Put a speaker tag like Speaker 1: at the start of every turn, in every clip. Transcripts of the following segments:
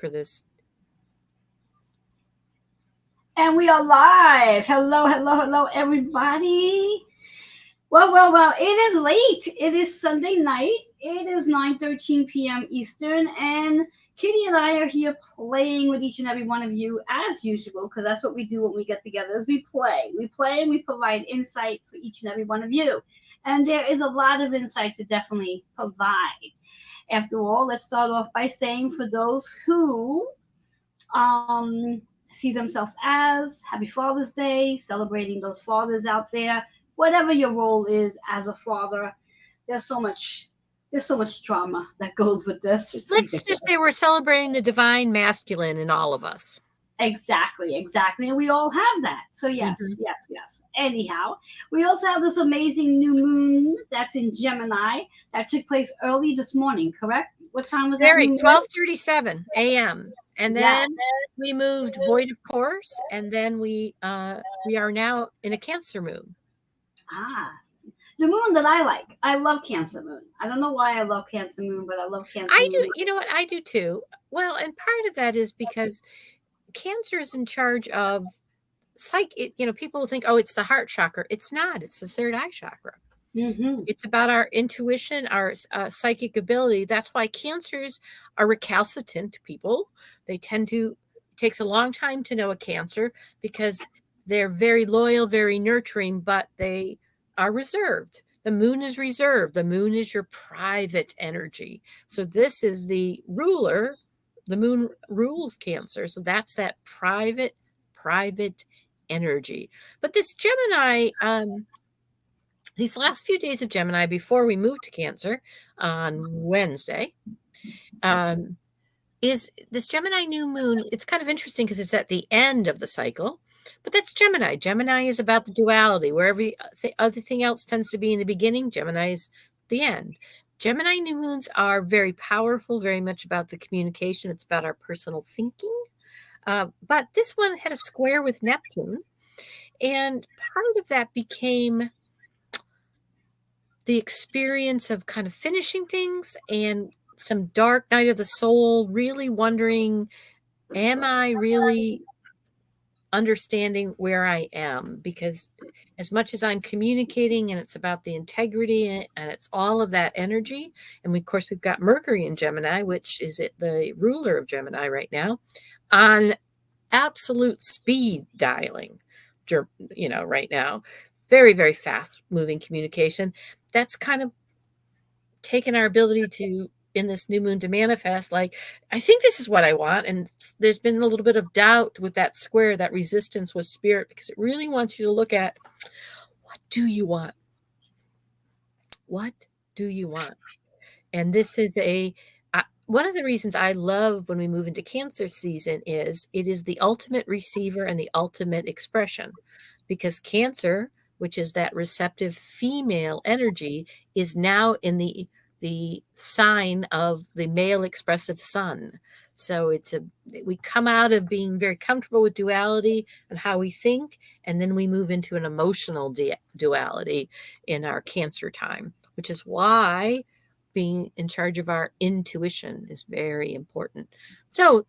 Speaker 1: for this.
Speaker 2: And we are live. Hello, hello, hello, everybody. Well. It is late. It is Sunday night. It is 9:13 p.m. Eastern, and Kitty and I are here playing with each and every one of you as usual, because that's what we do when we get together. Is we play. We play and we provide insight for each and every one of you. And there is a lot of insight to definitely provide. After all, let's start off by saying for those who um, see themselves as Happy Father's Day, celebrating those fathers out there, whatever your role is as a father. There's so much. There's so much drama that goes with this. It's
Speaker 1: Let's
Speaker 2: ridiculous.
Speaker 1: just say we're celebrating the divine masculine in all of us.
Speaker 2: Exactly. And we all have that. So, yes. Anyhow, we also have this amazing new moon that's in Gemini that took place early this morning, correct? What time was that?
Speaker 1: Very 12:37 a.m. And
Speaker 2: Yeah.
Speaker 1: then we moved void of course, and then we are now in a Cancer moon.
Speaker 2: The moon that I like. I love Cancer moon. I don't know why I love Cancer moon, but I love Cancer moon.
Speaker 1: do. You know what? I do too. Well, and part of that is because Cancer is in charge of people think, oh, it's the heart chakra. It's not. It's the third eye chakra.
Speaker 2: Mm-hmm.
Speaker 1: It's about our intuition, our psychic ability. That's why Cancers are recalcitrant people. They tend to, it takes a long time to know a Cancer because they're very loyal, very nurturing, but they are reserved. The moon is reserved. The moon is your private energy. So this is the ruler. The moon rules Cancer. So that's that private energy. But this Gemini, these last few days of Gemini before we moved to Cancer on Wednesday, is this Gemini new moon. It's kind of interesting because it's at the end of the cycle, but that's Gemini. Gemini is about the duality, where every other thing else tends to be in the beginning. Gemini is the end. Gemini new moons are very powerful, very much about the communication. It's about our personal thinking. But this one had a square with Neptune, and part of that became the experience of kind of finishing things and some dark night of the soul, really wondering, am I really understanding where I am? Because as much as I'm communicating and it's about the integrity and it's all of that energy, and of course we've got Mercury in Gemini, which is the ruler of Gemini right now, on absolute speed dialing, right now. Very, very fast moving communication. That's kind of taken our ability to, in this new moon, to manifest, like, I think this is what I want. And there's been a little bit of doubt with that square, that resistance with spirit, because it really wants you to look at, what do you want? What do you want? And this is one of the reasons I love when we move into Cancer season is it is the ultimate receiver and the ultimate expression, because Cancer, which is that receptive female energy, is now in the sign of the male expressive sun. So we come out of being very comfortable with duality and how we think, and then we move into an emotional duality in our Cancer time, which is why being in charge of our intuition is very important. So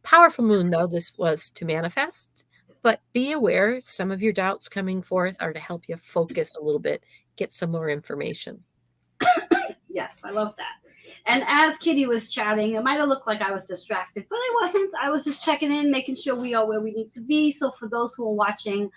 Speaker 1: powerful moon, though this was to manifest, but be aware some of your doubts coming forth are to help you focus a little bit, get some more information.
Speaker 2: Yes, I love that. And as Kitty was chatting, it might have looked like I was distracted, but I wasn't. I was just checking in, making sure we are where we need to be. So for those who are watching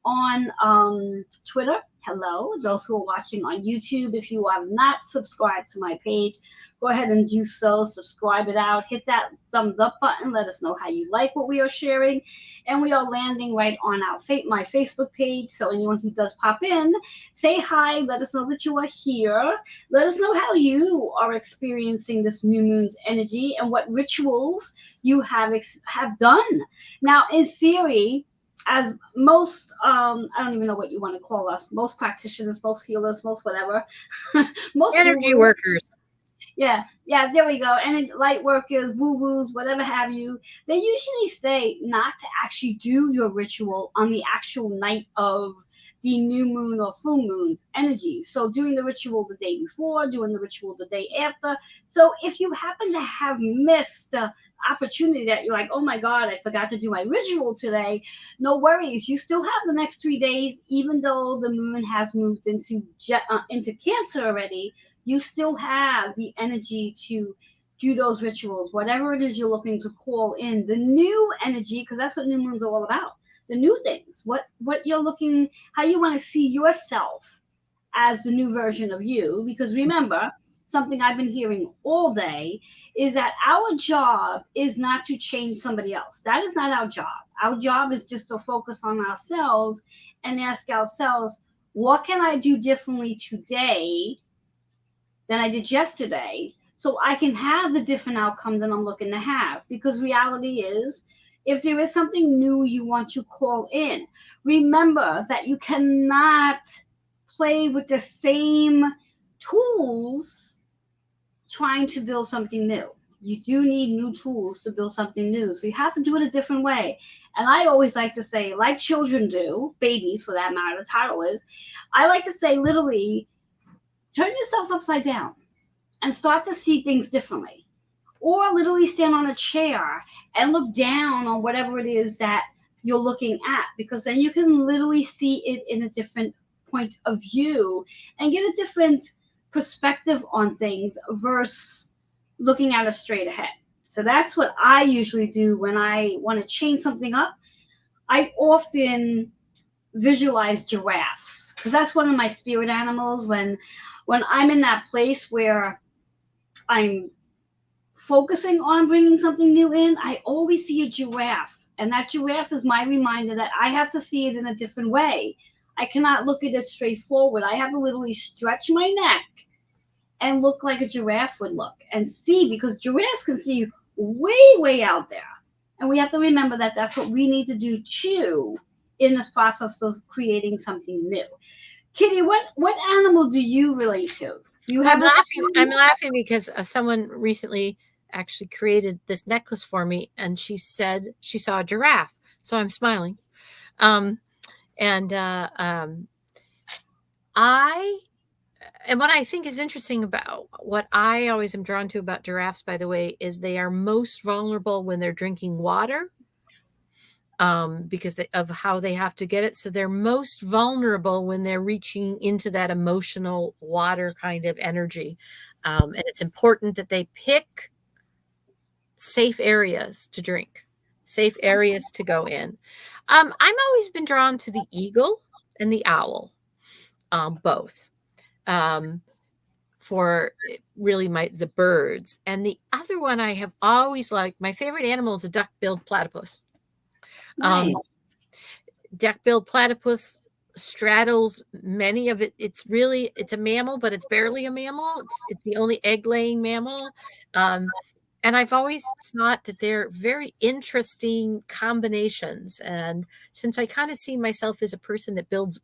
Speaker 2: on Twitter, hello. Those who are watching on YouTube, if you have not subscribed to my page, go ahead and do so. Subscribe it out. Hit that thumbs up button. Let us know how you like what we are sharing. And we are landing right on my Facebook page. So anyone who does pop in, say hi. Let us know that you are here. Let us know how you are experiencing this new moon's energy and what rituals you have done. Now, in theory, as most, I don't even know what you want to call us, most practitioners, most healers, most whatever, most
Speaker 1: energy workers.
Speaker 2: Yeah, there we go. And light workers, woo-woos, whatever have you, they usually say not to actually do your ritual on the actual night of the new moon or full moon's energy. So doing the ritual the day before, doing the ritual the day after. So if you happen to have missed opportunity that you're like, oh my God, I forgot to do my ritual today. No worries. You still have the next 3 days, even though the moon has moved into Cancer already. You still have the energy to do those rituals, whatever it is you're looking to call in the new energy, because that's what new moons are all about. The new things, what you're looking, how you want to see yourself as the new version of you. Because remember, something I've been hearing all day is that our job is not to change somebody else. That is not our job. Our job is just to focus on ourselves and ask ourselves, what can I do differently today than I did yesterday so I can have the different outcome that I'm looking to have? Because reality is, if there is something new you want to call in, remember that you cannot play with the same tools trying to build something new. You do need new tools to build something new. So you have to do it a different way. And I always like to say, like children do, babies for that matter, the title is, I like to say literally, turn yourself upside down and start to see things differently. Or literally stand on a chair and look down on whatever it is that you're looking at, because then you can literally see it in a different point of view and get a different perspective on things versus looking at it straight ahead. So that's what I usually do when I want to change something up. I often visualize giraffes because that's one of my spirit animals. When I'm in that place where I'm focusing on bringing something new in, I always see a giraffe. And that giraffe is my reminder that I have to see it in a different way. I cannot look at it straightforward. I have to literally stretch my neck and look like a giraffe would look and see, because giraffes can see way, way out there. And we have to remember that that's what we need to do too in this process of creating something new. Kitty, what animal do you relate to? Do you have
Speaker 1: I'm
Speaker 2: a
Speaker 1: laughing. I'm laughing because someone recently actually created this necklace for me, and she said she saw a giraffe. So I'm smiling. Um, and I and what I think is interesting about what I always am drawn to about giraffes, by the way, is they are most vulnerable when they're drinking water, because of how they have to get it. So they're most vulnerable when they're reaching into that emotional water kind of energy. And it's important that they pick safe areas to drink, safe areas to go in. I'm always been drawn to the eagle and the owl, both. For really the birds. And the other one I have always liked, my favorite animal is a duck-billed platypus.
Speaker 2: nice?
Speaker 1: Duck-billed platypus straddles many of it. It's a mammal, but it's barely a mammal. It's the only egg-laying mammal. And I've always thought that they're very interesting combinations. And since I kind of see myself as a person that builds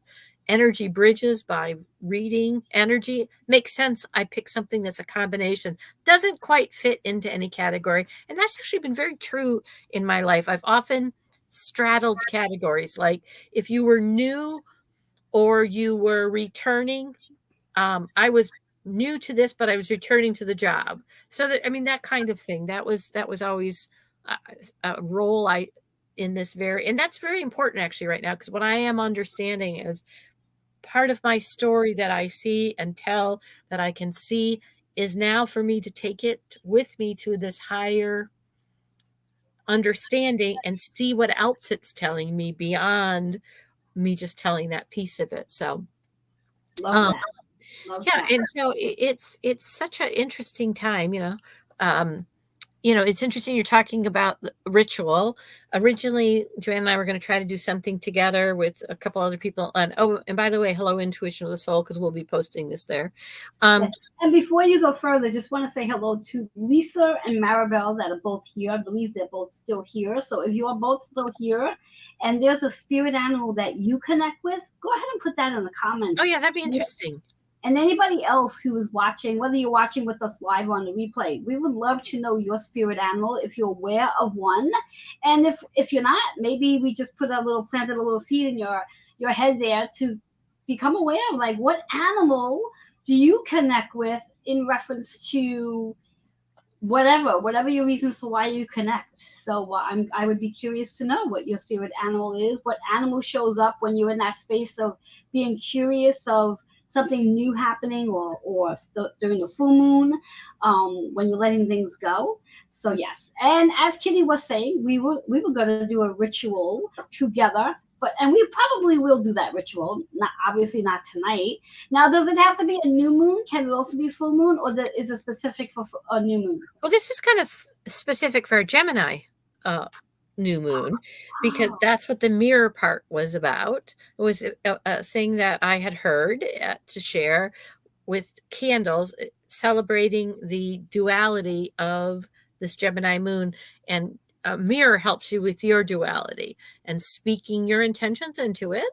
Speaker 1: energy bridges by reading energy, makes sense. I pick something that's a combination. Doesn't quite fit into any category. And that's actually been very true in my life. I've often straddled categories. Like if you were new or you were returning, I was new to this, but I was returning to the job. So that, I mean, that kind of thing, that was always a role in this and that's very important actually right now, because what I am understanding is part of my story that I see and tell, that I can see, is now for me to take it with me to this higher understanding and see what else it's telling me beyond me just telling that piece of it. So
Speaker 2: Love
Speaker 1: um,
Speaker 2: that. Love
Speaker 1: yeah,
Speaker 2: that.
Speaker 1: and so it's such an interesting time, um, it's interesting you're talking about the ritual. Originally, Joanne and I were going to try to do something together with a couple other people. And by the way, hello, Intuition of the Soul, because we'll be posting this there.
Speaker 2: Yeah. And before you go further, just want to say hello to Lisa and Maribel that are both here. I believe they're both still here. So if you are both still here and there's a spirit animal that you connect with, go ahead and put that in the comments.
Speaker 1: Oh, yeah, that'd be interesting.
Speaker 2: And anybody else who is watching, whether you're watching with us live or on the replay, we would love to know your spirit animal if you're aware of one. And if you're not, maybe we just planted a little seed in your head there to become aware of, like, what animal do you connect with in reference to whatever your reasons for why you connect. So I would be curious to know what your spirit animal is, what animal shows up when you're in that space of being curious of something new happening, during the full moon, when you're letting things go. So yes, and as Kitty was saying, we were going to do a ritual together. And we probably will do that ritual. Not obviously not tonight. Now, does it have to be a new moon? Can it also be full moon, or is it specific for a new moon?
Speaker 1: Well, this is kind of specific for a Gemini new moon, because
Speaker 2: Oh,
Speaker 1: that's what the mirror part was about. It was a thing that I had heard to share with candles, celebrating the duality of this Gemini moon. And a mirror helps you with your duality and speaking your intentions into it,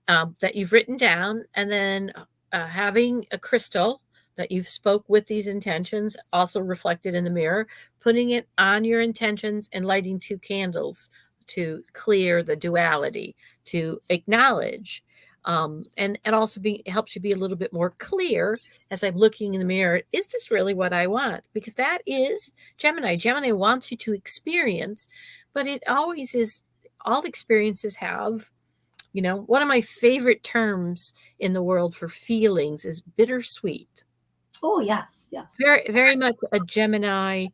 Speaker 1: that you've written down, and then having a crystal that you've spoke with these intentions also reflected in the mirror, putting it on your intentions and lighting 2 candles to clear the duality, to acknowledge, and also helps you be a little bit more clear as I'm looking in the mirror. Is this really what I want? Because that is Gemini. Gemini wants you to experience, but it always is. All experiences have, one of my favorite terms in the world for feelings is bittersweet.
Speaker 2: oh yes, yes.
Speaker 1: Very, very much a Gemini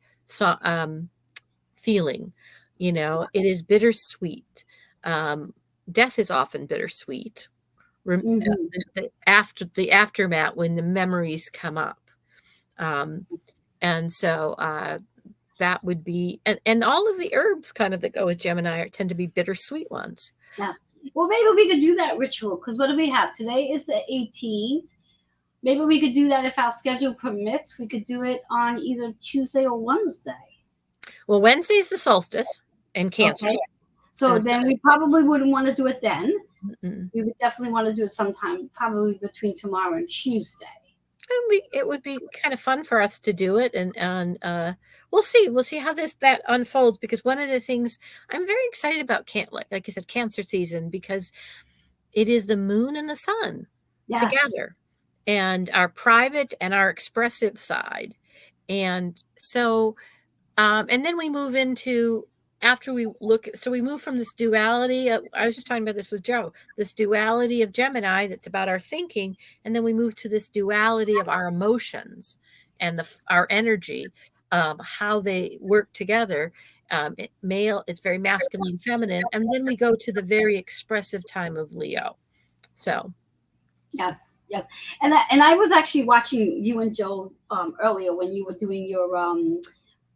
Speaker 1: feeling. It is bittersweet. Um, Death is often bittersweet.
Speaker 2: Hmm.
Speaker 1: The aftermath, when the memories come up, um, and so that would be, and all of the herbs kind of that go with Gemini tend to be bittersweet ones.
Speaker 2: Yeah. Well, maybe we could do that ritual because what do we have today? Is the 18th. Maybe we could do that if our schedule permits. We could do it on either Tuesday or Wednesday.
Speaker 1: Well, Wednesday's the solstice in Cancer,
Speaker 2: Okay. So
Speaker 1: and so
Speaker 2: then we probably wouldn't want to do it then.
Speaker 1: mm,
Speaker 2: We would definitely want to do it sometime, probably between tomorrow and Tuesday.
Speaker 1: it would be kind of fun for us to do it, and we'll see how that unfolds, because one of the things I'm very excited about, like I said, Cancer season, because it is the moon and the sun
Speaker 2: Yes.
Speaker 1: together, and our private and our expressive side. And so, and then we move into, after we look, so we move from this duality I was just talking about this with Joe, this duality of Gemini that's about our thinking, and then we move to this duality of our emotions and our energy, how they work together. It's very masculine, feminine, and then we go to the very expressive time of Leo. So
Speaker 2: Yes, yes, and I was actually watching you and Joe earlier when you were doing your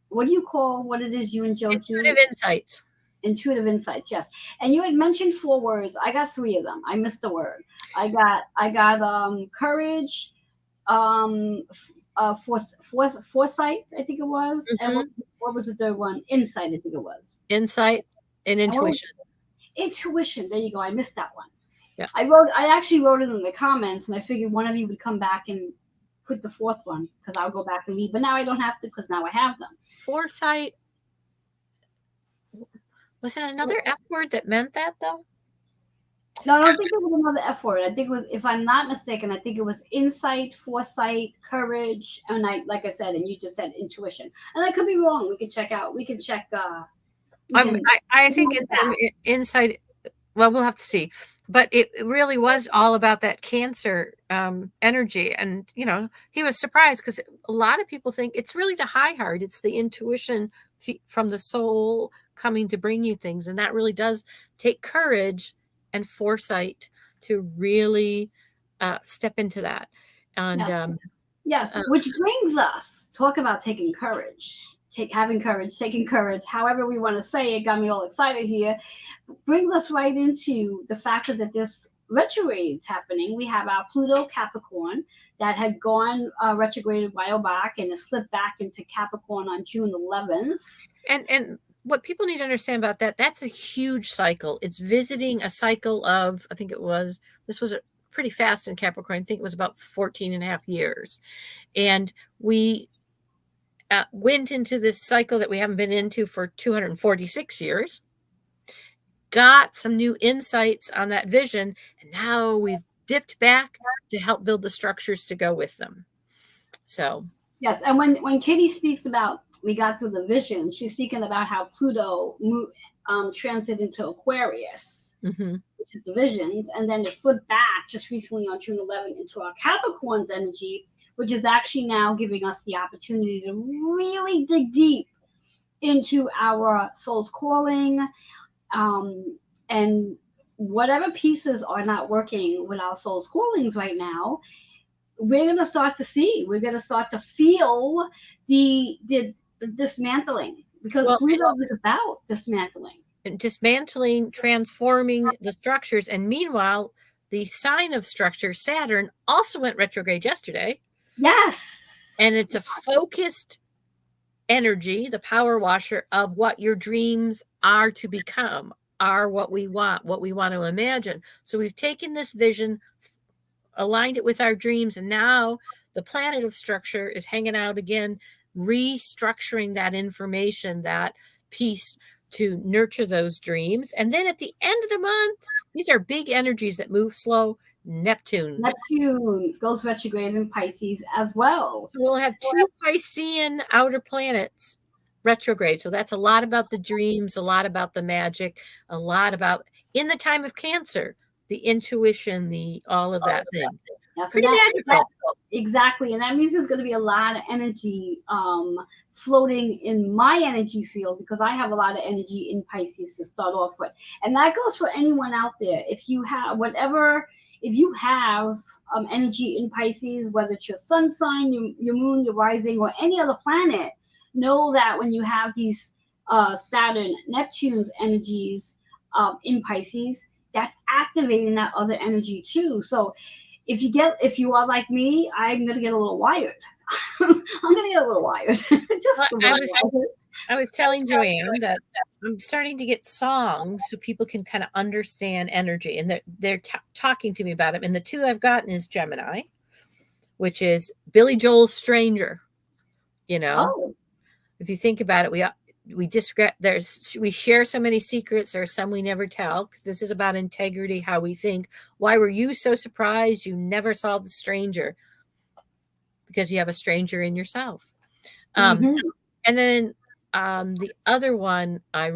Speaker 2: what do you call what it is you and Joe
Speaker 1: intuitive
Speaker 2: do?
Speaker 1: insights.
Speaker 2: Intuitive insights, yes. And you had mentioned 4 words. I got 3 of them. I missed a word. I got courage, foresight, I think it was, and
Speaker 1: Mhm.
Speaker 2: what was the third one? Insight, I think it was.
Speaker 1: Insight and
Speaker 2: And what was
Speaker 1: intuition.
Speaker 2: intuition? There you go. I missed that one.
Speaker 1: Yeah.
Speaker 2: I actually wrote it in the comments, and I figured one of you would come back and put the 4th one because I'll go back and read. But now I don't have to because now I have them.
Speaker 1: Foresight. Was it another F word that meant that, though?
Speaker 2: No, I don't think it was another F word. I think it was, if I'm not mistaken, I think it was insight, foresight, courage, and like I said, and you just said intuition. And I could be wrong. We can check out. We can check. We can.
Speaker 1: I
Speaker 2: We can
Speaker 1: think
Speaker 2: look
Speaker 1: it's
Speaker 2: back.
Speaker 1: insight. Well, we'll have to see. But it really was all about that Cancer energy. And, he was surprised because a lot of people think it's really the high heart. It's the intuition from the soul coming to bring you things. And that really does take courage and foresight to really step into that. And
Speaker 2: Yes. Yes,
Speaker 1: uh,
Speaker 2: which brings us talk about taking courage, having courage, taking courage. However we want to say it, got me all excited here. Brings us right into the fact that this retrogrades happening. We have our Pluto Capricorn that had gone retrograde a while back and it slipped back into Capricorn on June 11th.
Speaker 1: and what people need to understand about that's a huge cycle. It's visiting a cycle of, I think this was pretty fast in Capricorn. I think it was about 14 and a half years. And we went into this cycle that we haven't been into for 246 years, got some new insights on that vision, and now we've dipped back to help build the structures to go with them. So
Speaker 2: Yes, and when Kitty speaks about we got through the vision, she's speaking about how Pluto transit into Aquarius,
Speaker 1: Hmm.
Speaker 2: which is the visions, and then it flipped back just recently on June 11th into our Capricorn's energy, which is actually now giving us the opportunity to really dig deep into our soul's calling, and whatever pieces are not working with our soul's callings right now, we're going to start to see, we're going to start to feel the dismantling, because
Speaker 1: Well,
Speaker 2: Pluto is about dismantling.
Speaker 1: and dismantling, transforming the structures. And meanwhile, the sign of structure, Saturn, also went retrograde yesterday.
Speaker 2: Yes.
Speaker 1: And it's a focused energy, the power washer of what your dreams are to become, are what we want to imagine. So we've taken this vision, aligned it with our dreams, and now the planet of structure is hanging out again, restructuring that information, that piece to nurture those dreams. And then at the end of the month, these are big energies that move slow. Neptune.
Speaker 2: Neptune goes retrograde in Pisces as well.
Speaker 1: So we'll have two Piscean outer planets retrograde. So that's a lot about the dreams, a lot about the magic, a lot about in the time of Cancer, the intuition, the all of that thing.
Speaker 2: Yeah, so
Speaker 1: Pretty
Speaker 2: that
Speaker 1: magical.
Speaker 2: exactly, and that means there's going to be a lot of energy floating in my energy field, because I have a lot of energy in Pisces to start off with, and that goes for anyone out there. If you have whatever, if you have energy in Pisces, whether it's your sun sign, your moon, your rising, or any other planet, know that when you have these Saturn, Neptune's energies in Pisces, that's activating that other energy too. So if you are like me, I'm gonna get a little wired. I'm gonna get a little wired.
Speaker 1: Well,
Speaker 2: Just a little wired.
Speaker 1: I was telling Joanne that I'm starting to get songs so people can kind of understand energy, and they're talking to me about them. And the two I've gotten is Gemini, which is Billy Joel's "Stranger." You know,
Speaker 2: Oh,
Speaker 1: if you think about it, we discredit we share so many secrets. There are some we never tell because this is about integrity, how we think. Why were you so surprised you never saw the stranger? Because you have a stranger in yourself. Um,
Speaker 2: mm-hmm.
Speaker 1: and then the other one I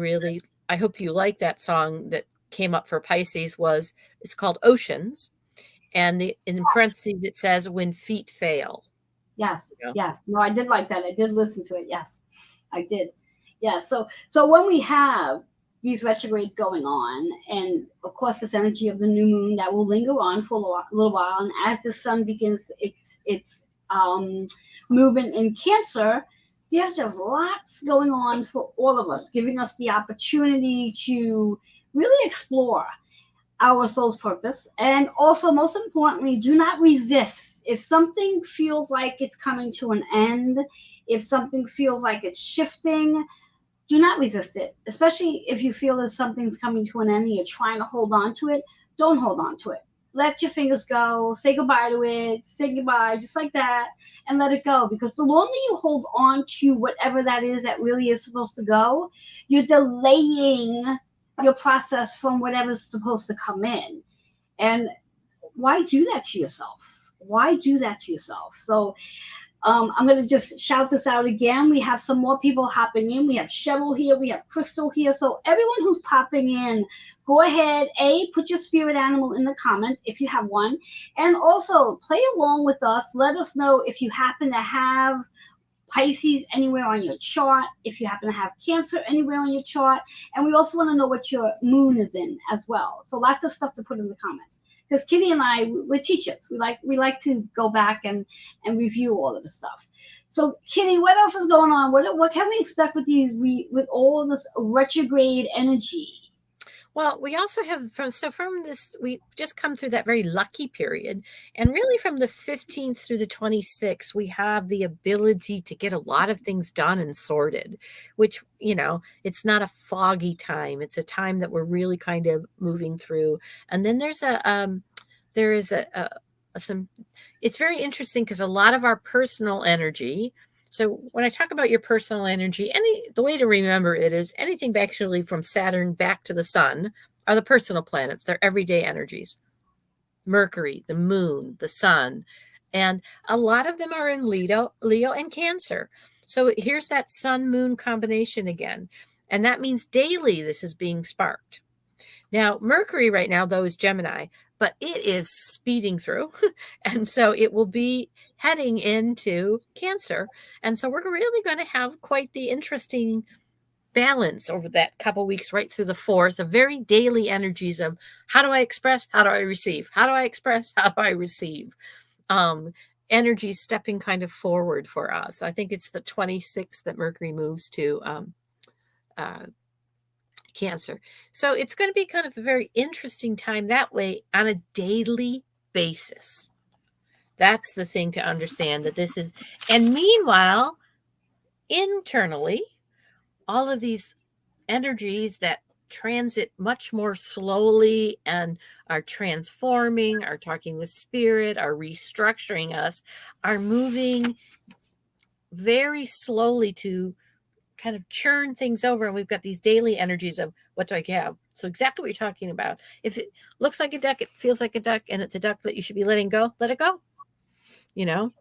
Speaker 1: hope you like that song that came up for Pisces was it's called Oceans, and the in parentheses it says when feet fail. You
Speaker 2: Yes,
Speaker 1: know?
Speaker 2: yes. No, I did like that. I did listen to it. Yes, I did. Yeah. So when we have these retrogrades going on, and of course this energy of the new moon that will linger on for a little while, and as the sun begins its movement in Cancer, there's just lots going on for all of us, giving us the opportunity to really explore our soul's purpose. And also, most importantly, do not resist. If something feels like it's coming to an end, if something feels like it's shifting, do not resist it. Especially if you feel that something's coming to an end and you're trying to hold on to it, don't hold on to it. Let your fingers go, say goodbye to it, say goodbye, just like that, and let it go. Because the longer you hold on to whatever that is that really is supposed to go, you're delaying your process from whatever's supposed to come in. And why do that to yourself? Why do that to yourself? So I'm going to just shout this out again. We have some more people hopping in. We have Cheryl here. We have Crystal here. So everyone who's popping in, go ahead. Put your spirit animal in the comments if you have one. And also play along with us. Let us know if you happen to have Pisces anywhere on your chart, if you happen to have Cancer anywhere on your chart. And we also want to know what your moon is in as well. So lots of stuff to put in the comments. Because Kitty and I, we're teachers. We like to go back and review all of the stuff. So Kitty, what else is going on? What can we expect with with all this retrograde energy?
Speaker 1: Well, we also have from this we just come through that very lucky period, and really from the 15th through the 26th, we have the ability to get a lot of things done and sorted, which it's not a foggy time. It's a time that we're really kind of moving through. And then there is some. It's very interesting because a lot of our personal energy. So when I talk about your personal energy, the way to remember it is anything actually from Saturn back to the sun are the personal planets. They're everyday energies. Mercury, the moon, the sun, And a lot of them are in Leo and Cancer. So here's that sun moon combination again. And that means daily this is being sparked. Now, Mercury right now, though, is Gemini, but it is speeding through. And so it will be heading into Cancer. And so we're really going to have quite the interesting balance over that couple weeks right through the 4th of very daily energies of how do I express, how do I receive, how do I express, how do I receive. Energy stepping kind of forward for us. I think it's the 26th that Mercury moves to Cancer. So it's going to be kind of a very interesting time that way on a daily basis. That's the thing to understand, that this is, and meanwhile, internally, all of these energies that transit much more slowly and are transforming, are talking with spirit, are restructuring us, are moving very slowly to kind of churn things over. And we've got these daily energies of what do I have? So exactly what you're talking about. If it looks like a duck, it feels like a duck, and it's a duck that you should be letting go, let it go. You know,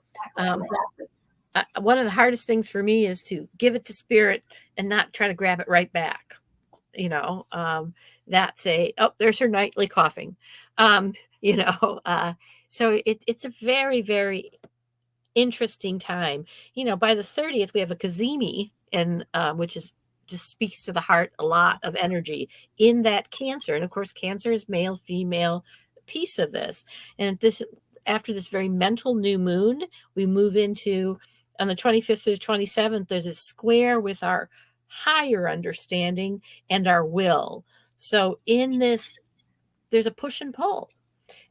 Speaker 1: one of the hardest things for me is to give it to spirit and not try to grab it right back. That say, oh, there's her nightly coughing. So it's a very, very interesting time. By the 30th, we have a Kazemi, and which is just speaks to the heart, a lot of energy in that Cancer. And of course, Cancer is male, female piece of this. And after this very mental new moon, we move into, on the 25th to the 27th, there's a square with our higher understanding and our will. So in this, there's a push and pull.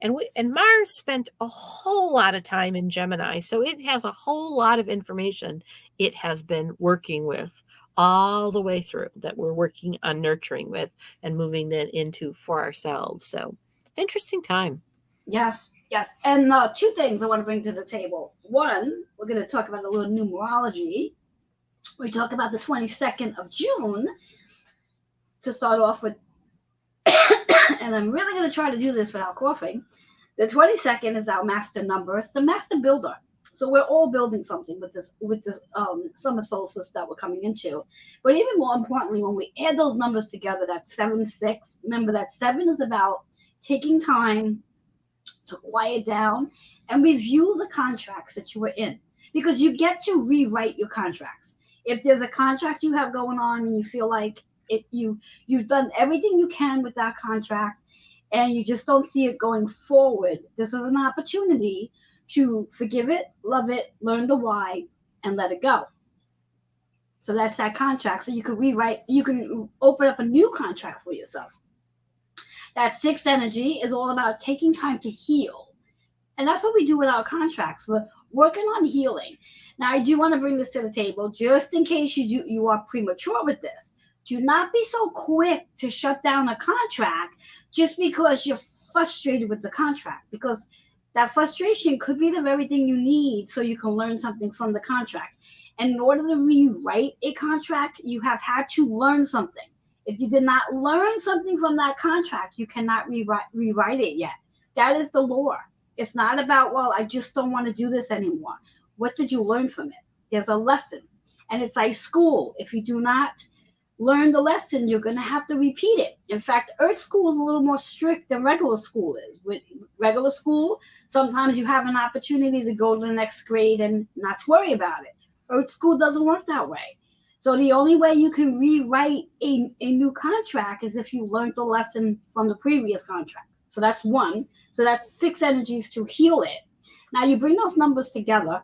Speaker 1: And Mars spent a whole lot of time in Gemini, so it has a whole lot of information it has been working with all the way through, that we're working on nurturing with and moving then into for ourselves. So interesting time.
Speaker 2: Yes. And 2 things I want to bring to the table. One, we're going to talk about a little numerology. We talk about the 22nd of June to start off with. And I'm really going to try to do this without coughing. The 22nd is our master number. It's the master builder. So we're all building something with this summer solstice that we're coming into. But even more importantly, when we add those numbers together, that's 7-6. Remember that 7 is about taking time to quiet down and review the contracts that you were in, because you get to rewrite your contracts. If there's a contract you have going on and you feel like you've done everything you can with that contract and you just don't see it going forward, this is an opportunity to forgive it, love it, learn the why, and let it go. So that's that contract. So you can rewrite, you can open up a new contract for yourself. That 6 energy is all about taking time to heal. And that's what we do with our contracts. We're working on healing. Now, I do want to bring this to the table just in case you are premature with this. Do not be so quick to shut down a contract just because you're frustrated with the contract, because that frustration could be the very thing you need so you can learn something from the contract. And in order to rewrite a contract, you have had to learn something. If you did not learn something from that contract, you cannot rewrite it yet. That is the law. It's not about, well, I just don't want to do this anymore. What did you learn from it? There's a lesson. And it's like school. If you do not learn the lesson, you're going to have to repeat it. In fact, Earth school is a little more strict than regular school is. With regular school, sometimes you have an opportunity to go to the next grade and not to worry about it. Earth school doesn't work that way. So the only way you can rewrite a new contract is if you learned the lesson from the previous contract. So that's 1. So that's 6 energies to heal it. Now you bring those numbers together.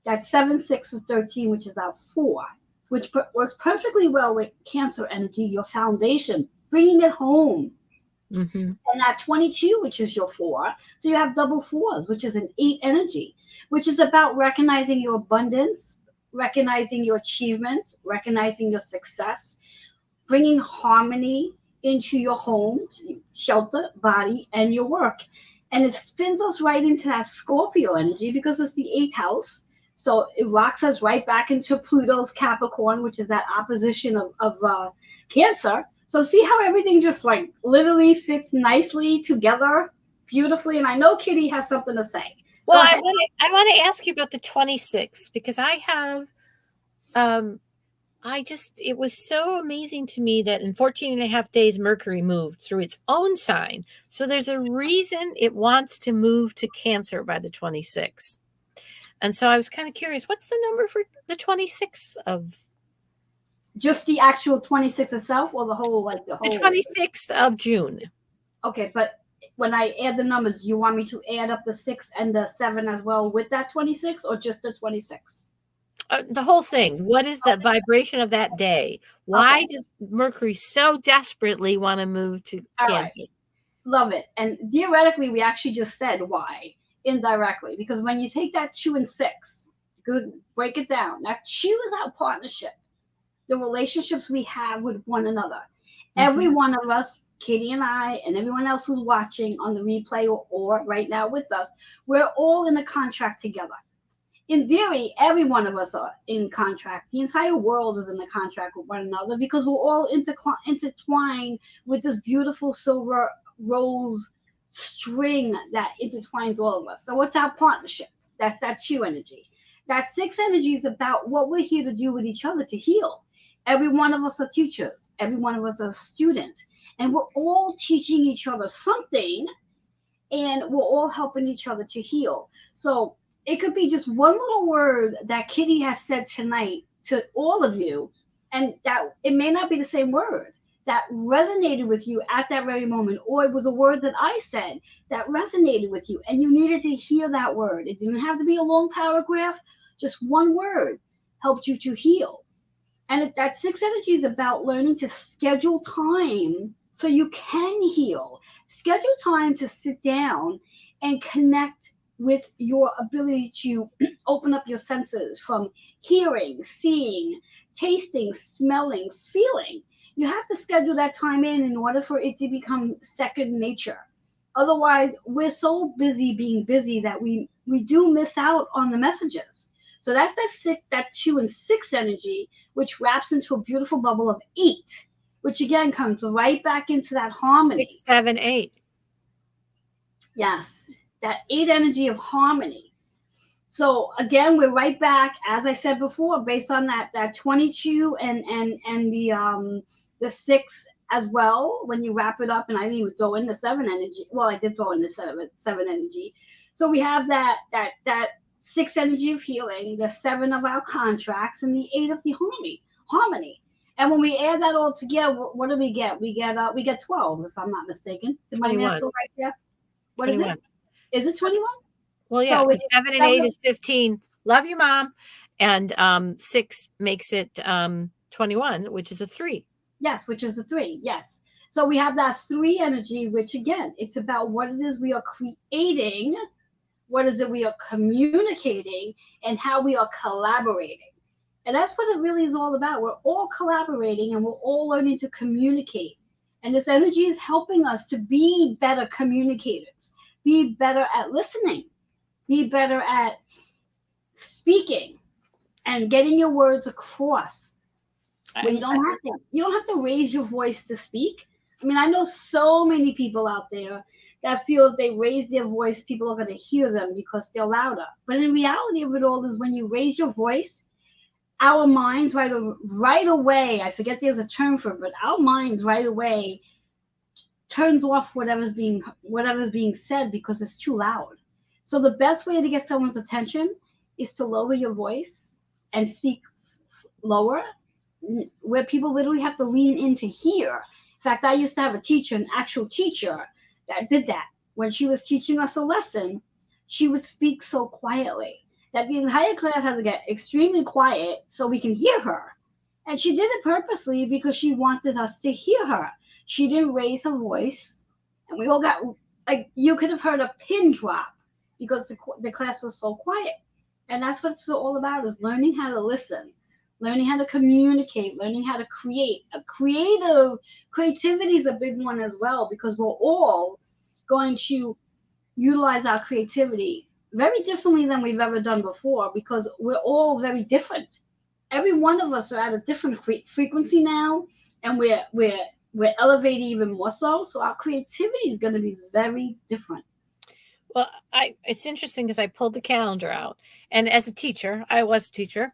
Speaker 2: That's 7, 6 is 13, which is our 4, which works perfectly well with Cancer energy, your foundation, bringing it home. Mm-hmm. And that 22, which is your 4. So you have double 4s, which is an 8 energy, which is about recognizing your abundance, recognizing your achievements, recognizing your success, bringing harmony into your home, shelter, body, and your work. And it spins us right into that Scorpio energy because it's the 8th house. So it rocks us right back into Pluto's Capricorn, which is that opposition of Cancer. So see how everything just like literally fits nicely together beautifully. And I know Kitty has something to say.
Speaker 1: Well,
Speaker 2: Go ahead.
Speaker 1: I want to ask you about the 26th because I have I just it was so amazing to me that in 14 and a half days Mercury moved through its own sign. So there's a reason it wants to move to Cancer by the 26th. And so I was kind of curious, what's the number for the 26th of
Speaker 2: Just the actual 26 itself, or the
Speaker 1: the
Speaker 2: whole?
Speaker 1: 26th of June?
Speaker 2: Okay, but when I add the numbers, you want me to add up the 6 and the 7 as well with that 26, or just the 26?
Speaker 1: The whole thing. What is the vibration of that day?
Speaker 2: Okay,
Speaker 1: Why does Mercury so desperately want to move to
Speaker 2: all right.
Speaker 1: Cancer?
Speaker 2: Love it. And theoretically, we actually just said why indirectly, because when you take that 2 and 6, good, break it down. That 2 is our partnership, the relationships we have with one another. Every
Speaker 1: Mm-hmm.
Speaker 2: one of us, Katie and I, and everyone else who's watching on the replay, or right now with us, we're all in a contract together. In theory, every one of us are in contract. The entire world is in a contract with one another because we're all intertwined with this beautiful silver rose string that intertwines all of us. So, what's our partnership? That's that 2 energy. That 6 energy is about what we're here to do with each other to heal. Every one of us are teachers, every one of us are a student, and we're all teaching each other something, and we're all helping each other to heal. So it could be just one little word that Kitty has said tonight to all of you, and that it may not be the same word that resonated with you at that very moment, or it was a word that I said that resonated with you, and you needed to hear that word. It didn't have to be a long paragraph, just one word helped you to heal. And that 6 energy is about learning to schedule time so you can heal. Schedule time to sit down and connect with your ability to open up your senses from hearing, seeing, tasting, smelling, feeling. You have to schedule that time in order for it to become second nature. Otherwise, we're so busy being busy that we do miss out on the messages. So that's that 2 and 6 energy, which wraps into a beautiful bubble of 8, which again comes right back into that harmony.
Speaker 1: 6, 7, 8.
Speaker 2: Yes, that 8 energy of harmony. So again, we're right back, as I said before, based on that 22 and the 6 as well. When you wrap it up, and I didn't even throw in the 7 energy. Well, I did throw in the 7 energy. So we have that 6 energy of healing, the 7 of our contracts, and the 8 of the harmony. And when we add that all together, what do we get? We get 12, if I'm not mistaken. Did my math
Speaker 1: 21.
Speaker 2: go right there? What is it?
Speaker 1: 21.
Speaker 2: Is it 21?
Speaker 1: Well, yeah,
Speaker 2: So
Speaker 1: because
Speaker 2: it's
Speaker 1: 7 and 8 is 15. Love you, Mom. And 6 makes it 21, which is a 3.
Speaker 2: Yes, which is a 3. Yes. So we have that 3 energy, which again, it's about what it is we are creating, what is it we are communicating, and how we are collaborating. And that's what it really is all about. We're all collaborating and we're all learning to communicate. And this energy is helping us to be better communicators, be better at listening, be better at speaking and getting your words across. Where you don't have to raise your voice to speak. I mean, I know so many people out there that feel if they raise their voice, people are going to hear them because they're louder. But in reality of it all is when you raise your voice, our minds right away, I forget there's a term for it, but our minds right away turns off whatever's being said because it's too loud. So the best way to get someone's attention is to lower your voice and speak lower, where people literally have to lean in to hear. In fact, I used to have a teacher, an actual teacher, that did that. When she was teaching us a lesson, she would speak so quietly that the entire class had to get extremely quiet so we can hear her. And she did it purposely because she wanted us to hear her. She didn't raise her voice, and we all got, like, you could have heard a pin drop because the class was so quiet. And that's what it's all about, is learning how to listen, learning how to communicate, learning how to create. Creativity is a big one as well, because we're all going to utilize our creativity very differently than we've ever done before, because we're all very different. Every one of us are at a different frequency now, and we're elevating even more so. So our creativity is going to be very different.
Speaker 1: Well, it's interesting because I pulled the calendar out, and as a teacher, I was a teacher.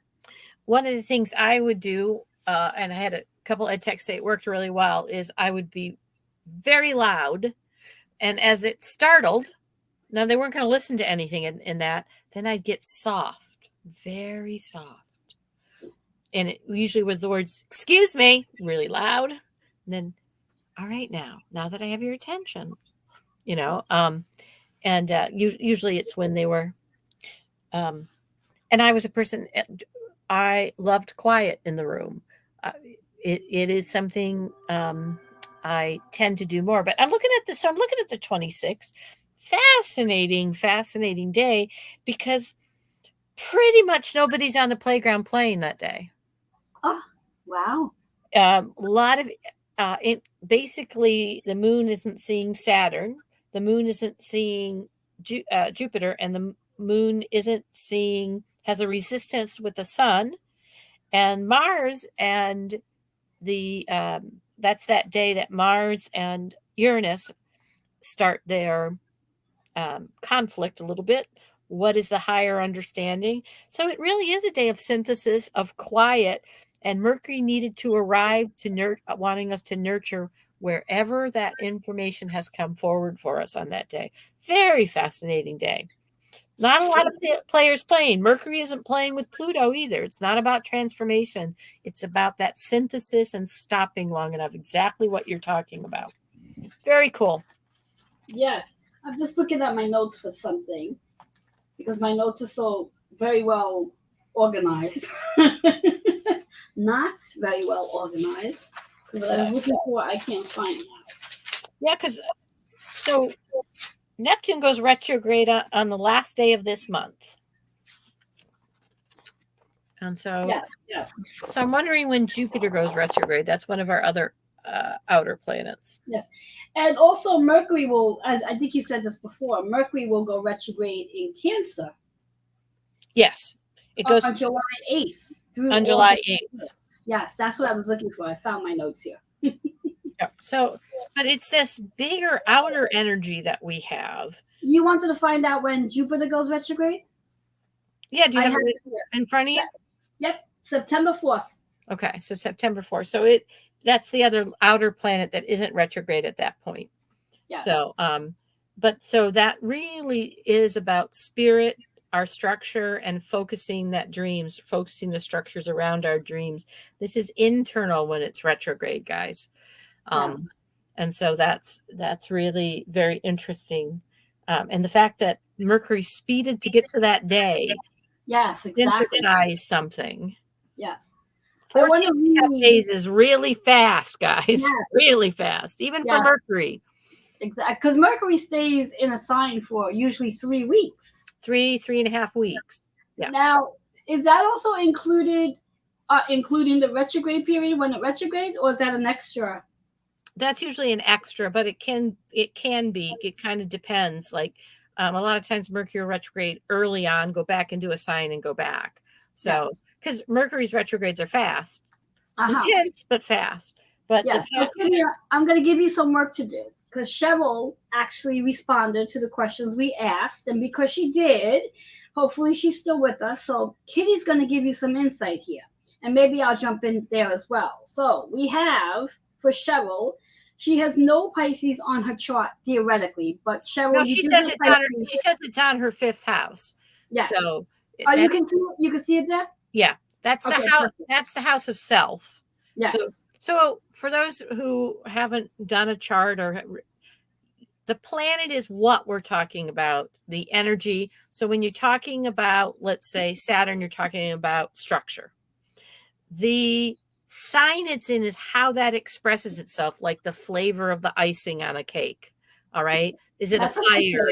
Speaker 1: One of the things I would do, and I had a couple ed techs say it worked really well, is I would be very loud, and as it startled, now they weren't going to listen to anything in that, then I'd get soft, very soft, and it usually was the words "excuse me" really loud, and then all right, now that I have your attention, you know, and usually it's when they were, um, and I was a person, I loved quiet in the room. Uh, it is something I tend to do more. But I'm looking at this. So I'm looking at the 26th. Fascinating day because pretty much nobody's on the playground playing that day.
Speaker 2: Oh, wow.
Speaker 1: A lot of it. Basically, the moon isn't seeing Saturn. The moon isn't seeing Jupiter, and the moon isn't seeing has a resistance with the sun and Mars, and the that's that day that Mars and Uranus start their conflict a little bit. What is the higher understanding? So it really is a day of synthesis, of quiet, and Mercury needed to arrive to wanting us to nurture wherever that information has come forward for us on that day. Very fascinating day. Not a lot of players playing. Mercury isn't playing with Pluto either. It's not about transformation. It's about that synthesis and stopping long enough. Exactly what you're talking about. Very cool.
Speaker 2: Yes. I'm just looking at my notes for something because my notes are so very well organized. Not very well organized. What I was looking for, I can't find now.
Speaker 1: Yeah, because so Neptune goes retrograde on the last day of this month. And so,
Speaker 2: yes.
Speaker 1: So I'm wondering when Jupiter goes retrograde. That's one of our other outer planets.
Speaker 2: Yes. And also Mercury will, as I think you said this before, Mercury will go retrograde in Cancer.
Speaker 1: Yes. It goes
Speaker 2: on July 8th.
Speaker 1: On July 8th.
Speaker 2: Yes, that's what I was looking for. I found my notes here.
Speaker 1: Yeah. So, but it's this bigger outer energy that we have.
Speaker 2: You wanted to find out when Jupiter goes retrograde?
Speaker 1: Yeah, do you have it in front of you?
Speaker 2: Yep, September 4th.
Speaker 1: Okay, so September 4th. So that's the other outer planet that isn't retrograde at that point. Yes. So, but so that really is about spirit, our structure, and focusing the structures around our dreams. This is internal when it's retrograde, guys. Yes. And so that's really very interesting. And the fact that Mercury speeded to get to that day.
Speaker 2: Yes, exactly.
Speaker 1: Synthesize something.
Speaker 2: Yes.
Speaker 1: 14 days is really fast, guys. Yes. Really fast, even for Mercury.
Speaker 2: Exactly, because Mercury stays in a sign for usually 3 weeks.
Speaker 1: 3.5 weeks. Yeah.
Speaker 2: Now, is that also including the retrograde period when it retrogrades, or is that an extra?
Speaker 1: That's usually an extra, but it can be. It kind of depends. Like a lot of times, Mercury retrograde early on, go back into a sign and go back. So, because Mercury's retrogrades are fast, intense but fast. But
Speaker 2: yes, I'm going to give you some work to do because Cheryl actually responded to the questions we asked, and because she did, hopefully she's still with us. So Kitty's going to give you some insight here, and maybe I'll jump in there as well. So we have for Cheryl. She has no Pisces on her chart theoretically, but Cheryl,
Speaker 1: no, she says it's on her 5th house.
Speaker 2: Yes.
Speaker 1: So
Speaker 2: you can see it there.
Speaker 1: Yeah, that's the house. Perfect. That's the house of self.
Speaker 2: Yes.
Speaker 1: So for those who haven't done a chart, or the planet is what we're talking about, the energy. So when you're talking about, let's say Saturn, you're talking about structure. The sign it's in is how that expresses itself, like the flavor of the icing on a cake. All right. Is it a fire?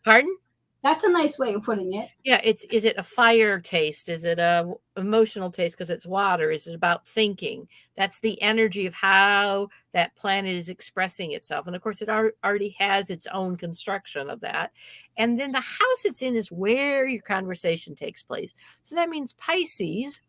Speaker 1: Pardon?
Speaker 2: That's a nice way of putting it.
Speaker 1: Yeah. Is it a fire taste? Is it a emotional taste because it's water? Is it about thinking? That's the energy of how that planet is expressing itself. And of course, it already has its own construction of that. And then the house it's in is where your conversation takes place. So that means Pisces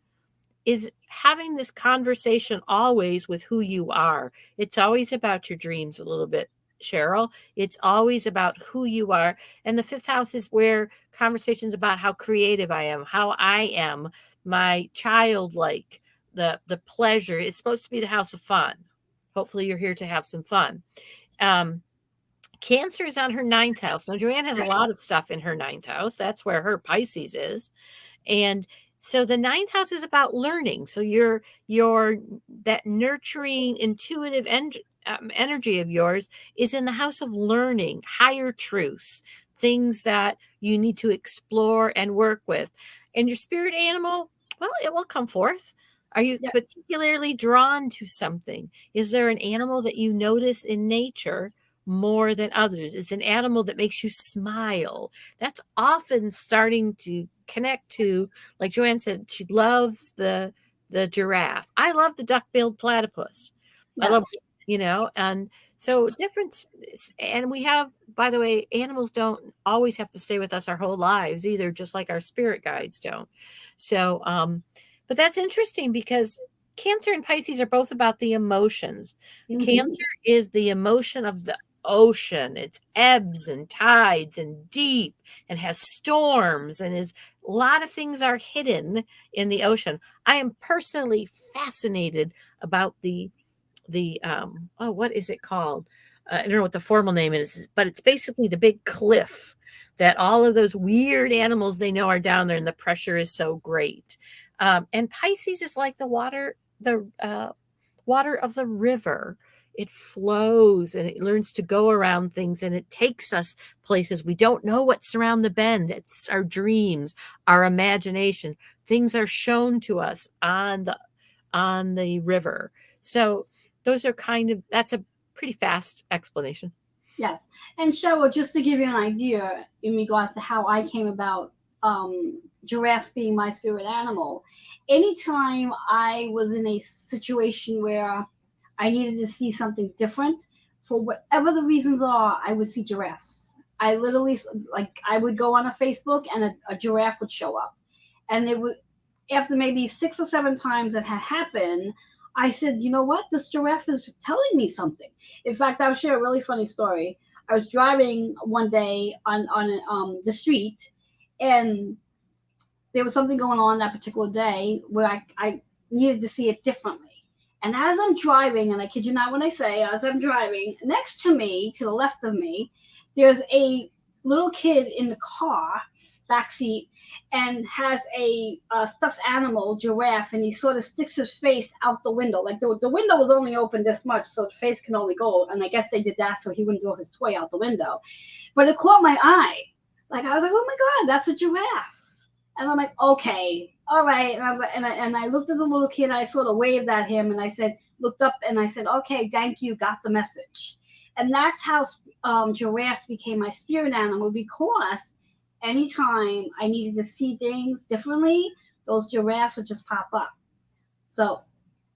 Speaker 1: is having this conversation always with who you are. It's always about your dreams a little bit, Cheryl. It's always about who you are. And the fifth house is where conversations about how creative I am, how I am, my childlike, the pleasure. It's supposed to be the house of fun. Hopefully you're here to have some fun. Um, Cancer is on her ninth house. Now, Joanne has a lot of stuff in her ninth house. That's where her Pisces is. And so the ninth house is about learning. So your that nurturing, intuitive energy of yours is in the house of learning, higher truths, things that you need to explore and work with. And your spirit animal, well, it will come forth. Are you
Speaker 2: Yeah.
Speaker 1: particularly drawn to something? Is there an animal that you notice in nature more than others? It's an animal that makes you smile. That's often starting to connect to, like Joanne said, she loves the giraffe. I love the duck-billed platypus. I
Speaker 2: Yeah.
Speaker 1: love, and so different. And we have, by the way, animals don't always have to stay with us our whole lives either, just like our spirit guides don't. So, but that's interesting because Cancer and Pisces are both about the emotions.
Speaker 2: Mm-hmm.
Speaker 1: Cancer is the emotion of the ocean. It's ebbs and tides and deep and has storms and is a lot of things are hidden in the ocean. I am personally fascinated about the what is it called? I don't know what the formal name is, but it's basically the big cliff that all of those weird animals they know are down there, and the pressure is so great. And Pisces is like the water of the river. It flows and it learns to go around things and it takes us places we don't know what's around the bend. It's our dreams, our imagination. Things are shown to us on the river. So those are that's a pretty fast explanation.
Speaker 2: Yes. And Cheryl, just to give you an idea in regards to how I came about giraffes being my spirit animal, anytime I was in a situation where I needed to see something different, for whatever the reasons are, I would see giraffes. I literally, like, I would go on a Facebook and a giraffe would show up. And it would, after maybe 6 or 7 times that had happened, I said, you know what? This giraffe is telling me something. In fact, I'll share a really funny story. I was driving one day on the street, and there was something going on that particular day where I needed to see it differently. And as I'm driving, and I kid you not when I say, as I'm driving, next to me, to the left of me, there's a little kid in the car, backseat, and has a stuffed animal, giraffe, and he sort of sticks his face out the window. Like the window was only open this much, so the face can only go. And I guess they did that so he wouldn't throw his toy out the window. But it caught my eye. Like I was like, oh my God, that's a giraffe. And I'm like, okay, all right. And I was like, and I looked at the little kid. I sort of waved at him, and I said, looked up, and I said, okay, thank you, got the message. And that's how giraffes became my spirit animal, because anytime I needed to see things differently, those giraffes would just pop up. So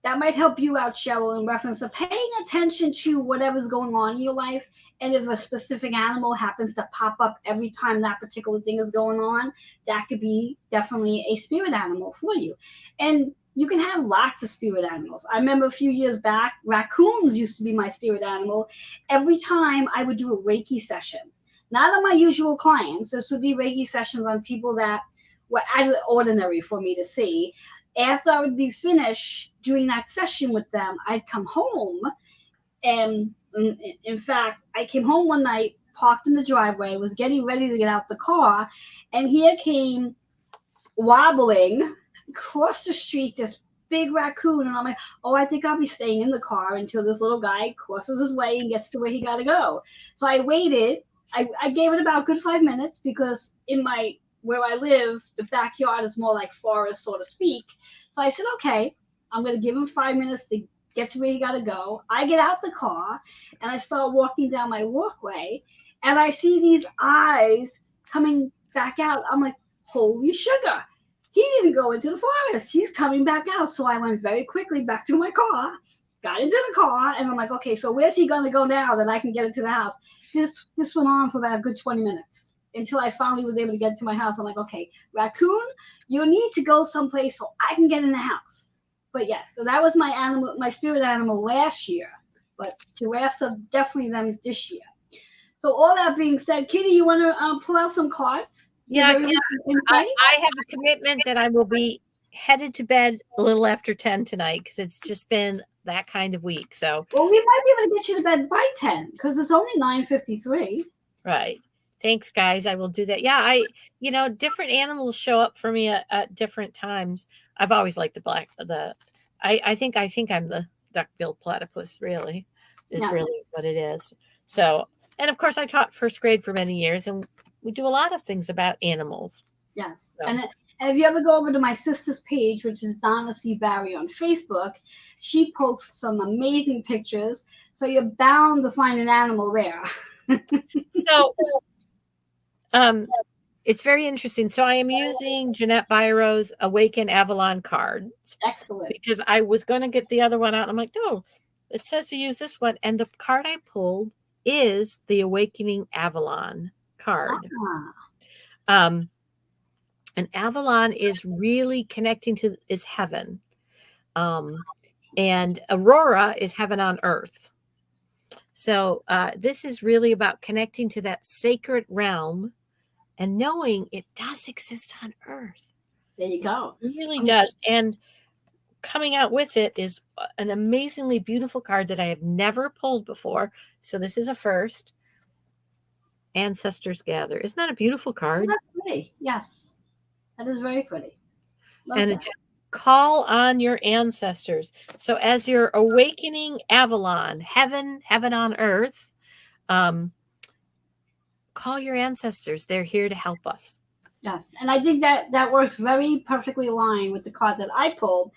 Speaker 2: that might help you out, Cheryl, in reference to paying attention to whatever's going on in your life. And if a specific animal happens to pop up every time that particular thing is going on, that could be definitely a spirit animal for you. And you can have lots of spirit animals. I remember a few years back, raccoons used to be my spirit animal. Every time I would do a Reiki session, not on my usual clients, this would be Reiki sessions on people that were out of the ordinary for me to see. After I would be finished doing that session with them, I'd come home. And in fact, I came home one night, parked in the driveway, was getting ready to get out the car, and here came wobbling across the street this big raccoon. And I'm like, oh, I think I'll be staying in the car until this little guy crosses his way and gets to where he got to go. So I waited. I gave it about a good 5 minutes, because in my where I live, the backyard is more like forest, so to speak. So I said, okay, I'm going to give him 5 minutes to get to where he got to go. I get out the car and I start walking down my walkway, and I see these eyes coming back out. I'm like, holy sugar. He didn't go into the forest. He's coming back out. So I went very quickly back to my car, got into the car, and I'm like, okay, so where's he going to go now that I can get into the house? This went on for about a good 20 minutes. Until I finally was able to get to my house. I'm like, okay, raccoon, you need to go someplace so I can get in the house. But yes, so that was my animal, my spirit animal last year. but giraffes are definitely them this year. So all that being said, Kitty, you want to pull out some cards? Give
Speaker 1: Yeah,
Speaker 2: everyone some
Speaker 1: I,
Speaker 2: insight?
Speaker 1: I have a commitment that I will be headed to bed a little after 10 tonight because it's just been that kind of week. So,
Speaker 2: Well, we might be able to get you to bed by 10 because it's only 9:53.
Speaker 1: right. Thanks, guys. I will do that. Yeah, different animals show up for me at different times. I've always liked I think I'm the duck-billed platypus, really, is
Speaker 2: Yeah,
Speaker 1: really what it is. So, and of course, I taught first grade for many years, and we do a lot of things about animals.
Speaker 2: yes.
Speaker 1: So,
Speaker 2: And if you ever go over to my sister's page, which is Donna C. Barry on Facebook, she posts some amazing pictures. So you're bound to find an animal there.
Speaker 1: so um, it's very interesting. So I am using Jeanette Byro's Awaken Avalon cards
Speaker 2: Excellent.
Speaker 1: because I was going to get the other one out. I'm like, no, it says to use this one. And the card I pulled is the Awakening Avalon card.
Speaker 2: Ah,
Speaker 1: And Avalon is really connecting to is heaven. And Aurora is heaven on earth. So this is really about connecting to that sacred realm and knowing it does exist on earth.
Speaker 2: there you go.
Speaker 1: It really does. And coming out with it is an amazingly beautiful card that I have never pulled before. So this is a first. Ancestors Gather. Isn't that a beautiful card?
Speaker 2: That's pretty. Yes, that is very pretty. Love
Speaker 1: And
Speaker 2: that.
Speaker 1: call on your ancestors. So as you're awakening Avalon, heaven on earth, call your ancestors. They're here to help us.
Speaker 2: Yes, and I think that works very perfectly aligned with the card that I pulled.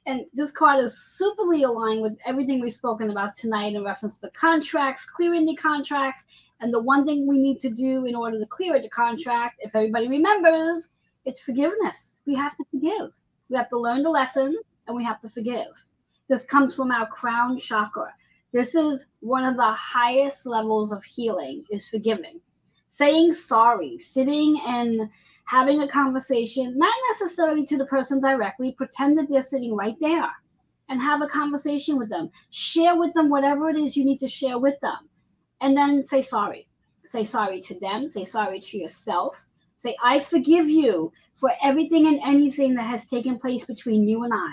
Speaker 2: And this card is superly aligned with everything we've spoken about tonight in reference to contracts, clearing the contracts. And the one thing we need to do in order to clear the contract, if everybody remembers, it's forgiveness. We have to forgive. We have to learn the lessons and we have to forgive. This comes from our crown chakra. This is one of the highest levels of healing is forgiving. Saying sorry, sitting and having a conversation, not necessarily to the person directly, pretend that they're sitting right there and have a conversation with them. Share with them whatever it is you need to share with them. And then say sorry. Say sorry to them. Say sorry to yourself. Say, I forgive you for everything and anything that has taken place between you and I.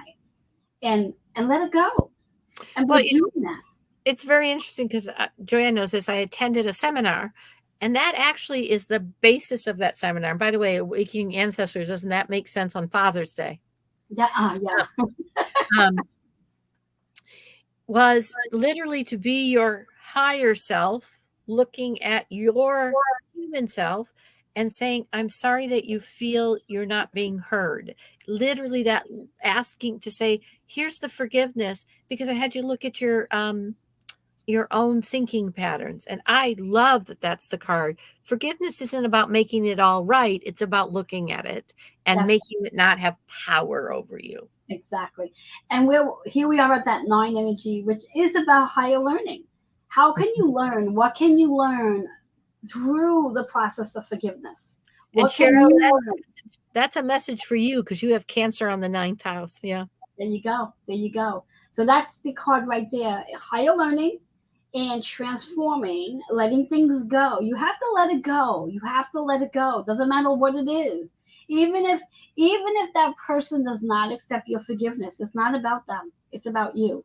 Speaker 2: And let it go. And
Speaker 1: Well,
Speaker 2: we're doing that.
Speaker 1: it's very interesting because Joanne knows this. I attended a seminar, and that actually is the basis of that seminar. And by the way, Awakening Ancestors, doesn't that make sense on Father's Day?
Speaker 2: Yeah,
Speaker 1: Um, was literally to be your higher self, looking at your human self and saying, I'm sorry that you feel you're not being heard. Literally that asking to say, here's the forgiveness, because I had you look at your own thinking patterns. And I love that that's the card. Forgiveness isn't about making it all right. It's about looking at it and
Speaker 2: Yes.
Speaker 1: making it not have power over you.
Speaker 2: Exactly. And here we are at that 9 energy, which is about higher learning. How can you learn? What can you learn through the process of forgiveness?
Speaker 1: And
Speaker 2: What can
Speaker 1: Cheryl,
Speaker 2: you learn?
Speaker 1: that's a message for you because you have Cancer on the 9th house. Yeah.
Speaker 2: There you go. There you go. So that's the card right there. Higher learning and transforming, letting things go. You have to let it go. You have to let it go. Doesn't matter what it is. Even if that person does not accept your forgiveness, it's not about them. It's about you.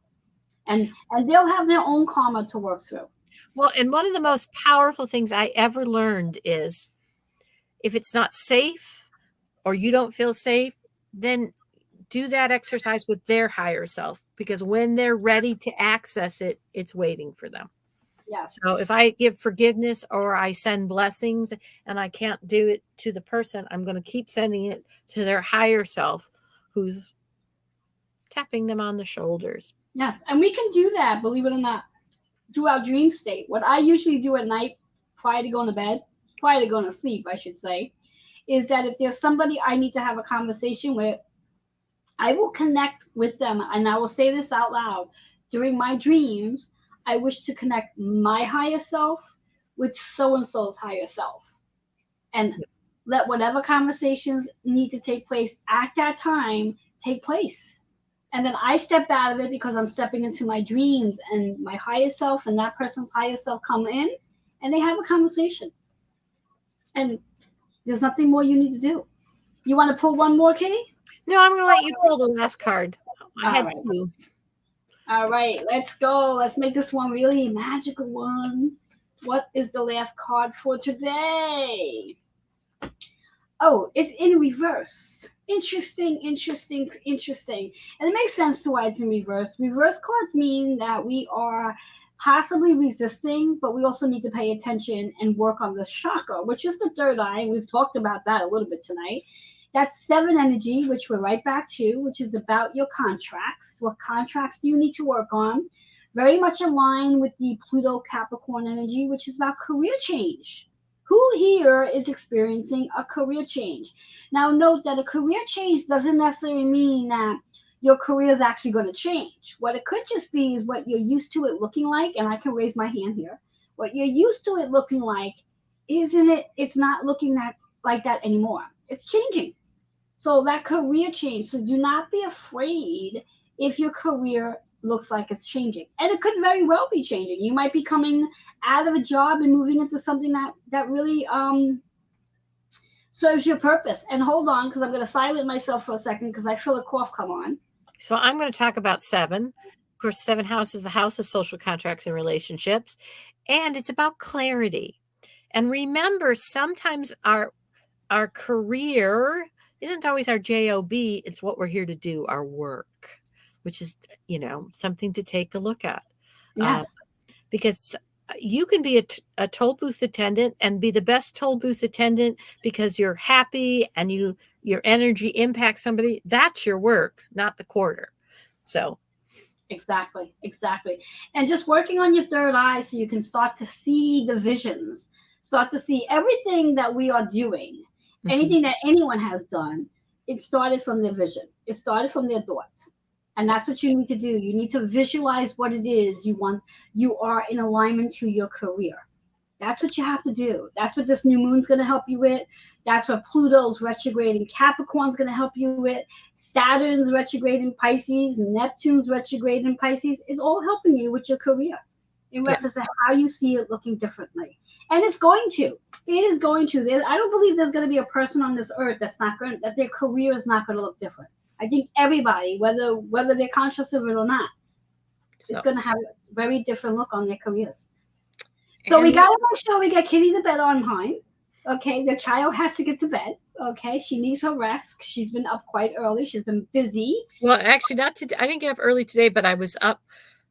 Speaker 2: And they'll have their own karma to work through.
Speaker 1: Well, and one of the most powerful things I ever learned is if it's not safe or you don't feel safe, then do that exercise with their higher self, because when they're ready to access it, it's waiting for them.
Speaker 2: Yes.
Speaker 1: So if I give forgiveness or I send blessings and I can't do it to the person, I'm going to keep sending it to their higher self who's tapping them on the shoulders.
Speaker 2: Yes. And we can do that, believe it or not, through our dream state. What I usually do at night prior to going to bed, prior to going to sleep, I should say, is that if there's somebody I need to have a conversation with, I will connect with them and I will say this out loud. During my dreams, I wish to connect my higher self with so and so's higher self. And let whatever conversations need to take place at that time take place. And then I step out of it because I'm stepping into my dreams, and my higher self and that person's higher self come in and they have a conversation. And there's nothing more you need to do. You want to pull one more, Kitty?
Speaker 1: No, I'm going to let you pull the last card. I
Speaker 2: All
Speaker 1: had
Speaker 2: right.
Speaker 1: two.
Speaker 2: All right. Let's go. Let's make this one really a magical one. What is the last card for today? Oh, it's in reverse. Interesting, interesting, interesting. And it makes sense to why it's in reverse. Reverse cards mean that we are possibly resisting, but we also need to pay attention and work on the chakra, which is the third eye. We've talked about that a little bit tonight. That's seven energy, which we're right back to, which is about your contracts. What contracts do you need to work on? Very much aligned with the Pluto Capricorn energy, which is about career change. Who here is experiencing a career change? Now, note that a career change doesn't necessarily mean that your career is actually going to change. What it could just be is what you're used to it looking like, and I can raise my hand here. What you're used to it looking like, isn't it? It's not looking that like that anymore. It's changing. So that career change. So do not be afraid if your career looks like it's changing, and it could very well be changing. You might be coming out of a job and moving into something that really serves your purpose. And hold on, because I'm going to silence myself for a second because I feel a cough come on.
Speaker 1: So I'm going to talk about seven. Of course, seven house is the house of social contracts and relationships, and it's about clarity. And remember, sometimes our career isn't always our job. It's what we're here to do, our work, which is, something to take a look at.
Speaker 2: Yes.
Speaker 1: Because you can be a toll booth attendant and be the best toll booth attendant because you're happy and your energy impacts somebody. That's your work, not the quarter. So
Speaker 2: Exactly. And just working on your third eye so you can start to see the visions, start to see everything that we are doing, anything that anyone has done. It started from their vision, it started from their thought. And that's what you need to do. You need to visualize what it is you want. You are in alignment to your career. That's what you have to do. That's what this new moon's going to help you with. That's what Pluto's retrograde in Capricorn's going to help you with. Saturn's retrograde in Pisces, Neptune's retrograde in Pisces is all helping you with your career in reference to how you see it looking differently. And it's going to. It is going to. I don't believe there's going to be a person on this earth that their career is not going to look different. I think everybody, whether they're conscious of it or not, is going to have a very different look on their careers. So we got to make sure we get Kitty to bed on time. Okay, the child has to get to bed. Okay, she needs her rest. She's been up quite early. She's been busy.
Speaker 1: Well, actually, not today. I didn't get up early today, but I was up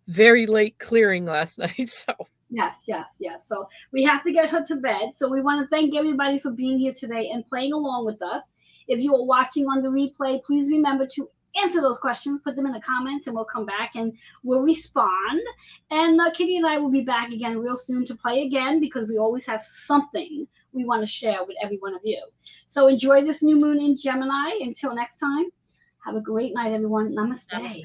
Speaker 1: very late clearing last night. So
Speaker 2: yes. So we have to get her to bed. So we want to thank everybody for being here today and playing along with us. If you are watching on the replay, please remember to answer those questions, put them in the comments, and we'll come back and we'll respond. And Kitty and I will be back again real soon to play again because we always have something we want to share with every one of you. So enjoy this new moon in Gemini. Until next time, have a great night, everyone. Namaste.